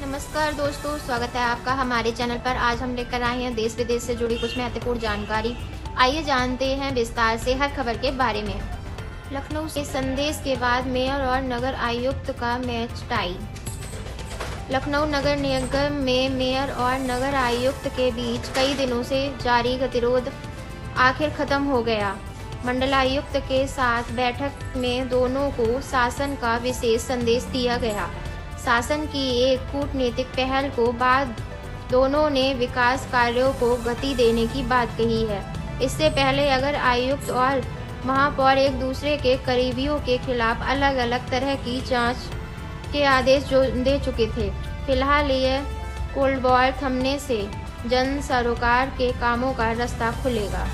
नमस्कार दोस्तों, स्वागत है आपका हमारे चैनल पर। आज हम लेकर आए हैं देश विदेश से जुड़ी कुछ महत्वपूर्ण जानकारी। आइए जानते हैं विस्तार से हर खबर के बारे में। लखनऊ से संदेश के बाद मेयर और नगर आयुक्त का मैच टाई। लखनऊ नगर निगम में मेयर और नगर आयुक्त के बीच कई दिनों से जारी गतिरोध आखिर खत्म हो गया। मंडलायुक्त के साथ बैठक में दोनों को शासन का विशेष संदेश दिया गया। शासन की एक कूटनीतिक पहल को बाद दोनों ने विकास कार्यों को गति देने की बात कही है। इससे पहले अगर आयुक्त और महापौर एक दूसरे के करीबियों के खिलाफ अलग अलग तरह की जांच के आदेश दे चुके थे। फिलहाल ये कोल्ड वॉर थमने से जन सरोकार के कामों का रास्ता खुलेगा।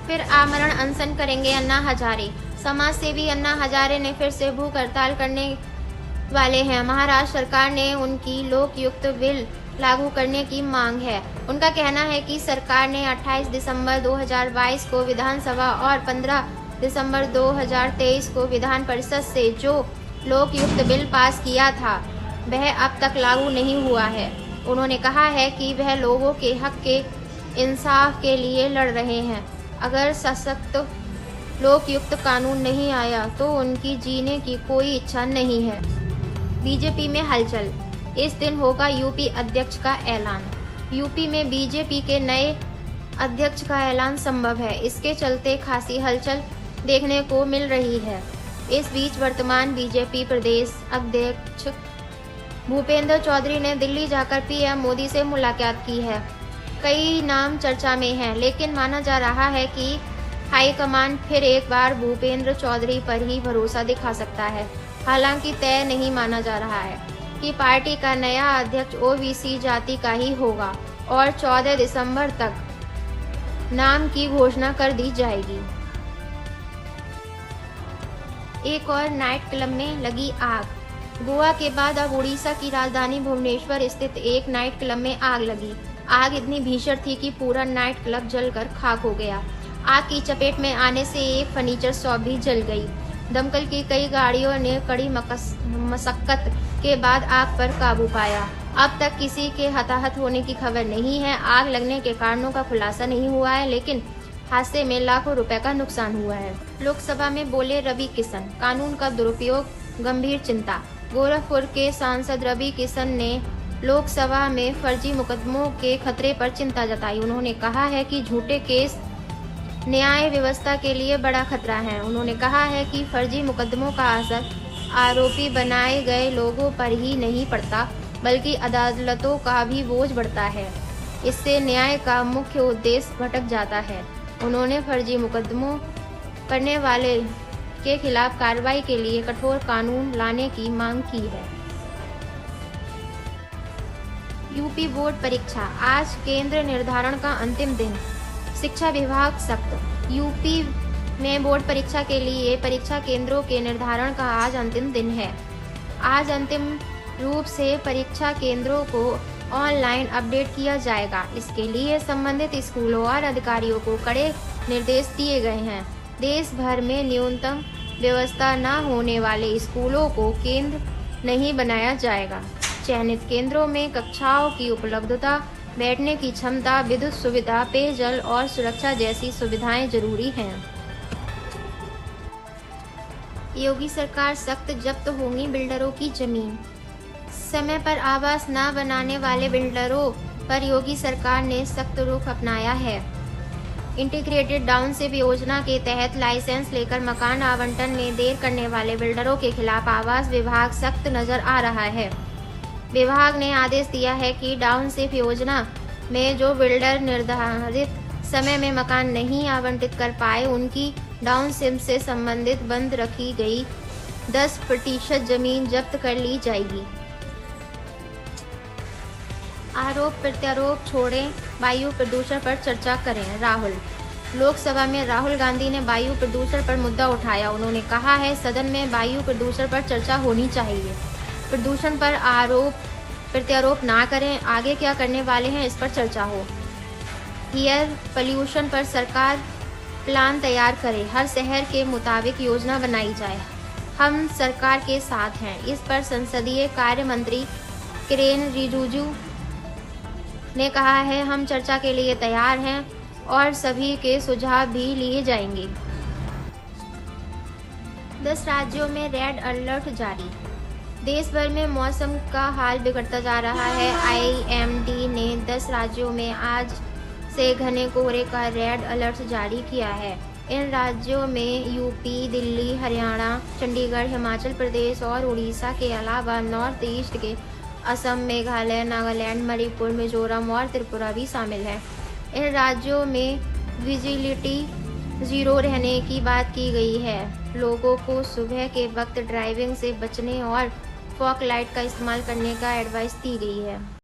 फिर आमरण अनशन करेंगे अन्ना हजारे। समाज सेवी अन्ना हजारे ने फिर से भूख हड़ताल करने वाले हैं। महाराष्ट्र सरकार ने उनकी लोकयुक्त बिल लागू करने की मांग है। उनका कहना है कि सरकार ने 28 दिसंबर 2022 को विधानसभा और 15 दिसंबर 2023 को विधान परिषद से जो लोकयुक्त बिल पास किया था वह अब तक लागू नहीं हुआ है। उन्होंने कहा है कि वह लोगों के हक के इंसाफ के लिए लड़ रहे हैं। अगर सशक्त लोकयुक्त कानून नहीं आया तो उनकी जीने की कोई इच्छा नहीं है। बीजेपी में हलचल। इस दिन होगा यूपी अध्यक्ष का ऐलान। यूपी में बीजेपी के नए अध्यक्ष का ऐलान संभव है। इसके चलते खासी हलचल देखने को मिल रही है। इस बीच वर्तमान बीजेपी प्रदेश अध्यक्ष भूपेंद्र चौधरी ने दिल्ली जाकर पीएम मोदी से मुलाकात की है। कई नाम चर्चा में हैं, लेकिन माना जा रहा है कि हाईकमान फिर एक बार भूपेंद्र चौधरी पर ही भरोसा दिखा सकता है। हालांकि तय नहीं माना जा रहा है कि पार्टी का नया अध्यक्ष ओबीसी जाति का ही होगा और 14 दिसंबर तक नाम की घोषणा कर दी जाएगी। एक और नाइट क्लब में लगी आग। गोवा के बाद अब उड़ीसा की राजधानी भुवनेश्वर स्थित एक नाइट क्लब में आग लगी। आग इतनी भीषण थी कि पूरा नाइट क्लब जलकर खाक हो गया। आग की चपेट में आने से एक फर्नीचर शॉप भी जल गई। दमकल की कई गाड़ियों ने कड़ी मशक्कत के बाद आग पर काबू पाया। अब तक किसी के हताहत होने की खबर नहीं है। आग लगने के कारणों का खुलासा नहीं हुआ है, लेकिन हादसे में लाखों रुपए का नुकसान हुआ है। लोकसभा में बोले रवि किशन, कानून का दुरुपयोग गंभीर चिंता। गोरखपुर के सांसद रवि किशन ने लोकसभा में फर्जी मुकदमों के खतरे पर चिंता जताई। उन्होंने कहा है कि झूठे केस न्याय व्यवस्था के लिए बड़ा खतरा है। उन्होंने कहा है कि फर्जी मुकदमों का असर आरोपी बनाए गए लोगों पर ही नहीं पड़ता, बल्कि अदालतों का भी बोझ बढ़ता है। इससे न्याय का मुख्य उद्देश्य भटक जाता है। उन्होंने फर्जी मुकदमों करने वाले के खिलाफ कार्रवाई के लिए कठोर कानून लाने की मांग की है। यूपी बोर्ड परीक्षा, आज केंद्र निर्धारण का अंतिम दिन। शिक्षा विभाग सख्त। यूपी में बोर्ड परीक्षा के लिए परीक्षा केंद्रों के निर्धारण का आज अंतिम दिन है। आज अंतिम रूप से परीक्षा केंद्रों को ऑनलाइन अपडेट किया जाएगा। इसके लिए संबंधित स्कूलों और अधिकारियों को कड़े निर्देश दिए गए हैं। देश भर में न्यूनतम व्यवस्था न होने वाले स्कूलों को केंद्र नहीं बनाया जाएगा। चयनित केंद्रों में कक्षाओं की उपलब्धता, बैठने की क्षमता, विद्युत सुविधा, पेयजल और सुरक्षा जैसी सुविधाएं जरूरी हैं। योगी सरकार सख्त, जब्त होंगी बिल्डरों की जमीन। समय पर आवास न बनाने वाले बिल्डरों पर योगी सरकार ने सख्त रुख अपनाया है। इंटीग्रेटेड टाउनशिप योजना के तहत लाइसेंस लेकर मकान आवंटन में देर करने वाले बिल्डरों के खिलाफ आवास विभाग सख्त नजर आ रहा है। विभाग ने आदेश दिया है कि टाउनशिप योजना में जो बिल्डर निर्धारित समय में मकान नहीं आवंटित कर पाए, उनकी टाउनशिप से संबंधित बंद रखी गई 10% जमीन जब्त कर ली जाएगी। आरोप प्रत्यारोप छोड़ें, वायु प्रदूषण पर चर्चा करें। राहुल। लोकसभा में राहुल गांधी ने वायु प्रदूषण पर मुद्दा उठाया। उन्होंने कहा है, सदन में वायु प्रदूषण पर चर्चा होनी चाहिए। प्रदूषण पर आरोप प्रत्यारोप ना करें, आगे क्या करने वाले हैं इस पर चर्चा हो। एयर पॉल्यूशन पर सरकार प्लान तैयार करे, हर शहर के मुताबिक योजना बनाई जाए। हम सरकार के साथ हैं। इस पर संसदीय कार्य मंत्री किरेन रिजिजू ने कहा है, हम चर्चा के लिए तैयार हैं और सभी के सुझाव भी लिए जाएंगे। 10 राज्यों में रेड अलर्ट जारी। देश भर में मौसम का हाल बिगड़ता जा रहा है। IMD ने 10 राज्यों में आज से घने कोहरे का रेड अलर्ट जारी किया है। इन राज्यों में यूपी, दिल्ली, हरियाणा, चंडीगढ़, हिमाचल प्रदेश और उड़ीसा के अलावा नॉर्थ ईस्ट के असम, मेघालय, नागालैंड, मणिपुर, मिजोरम और त्रिपुरा भी शामिल है। इन राज्यों में विजिबिलिटी 0 रहने की बात की गई है। लोगों को सुबह के वक्त ड्राइविंग से बचने और फॉग लाइट का इस्तेमाल करने का एडवाइस दी गई है।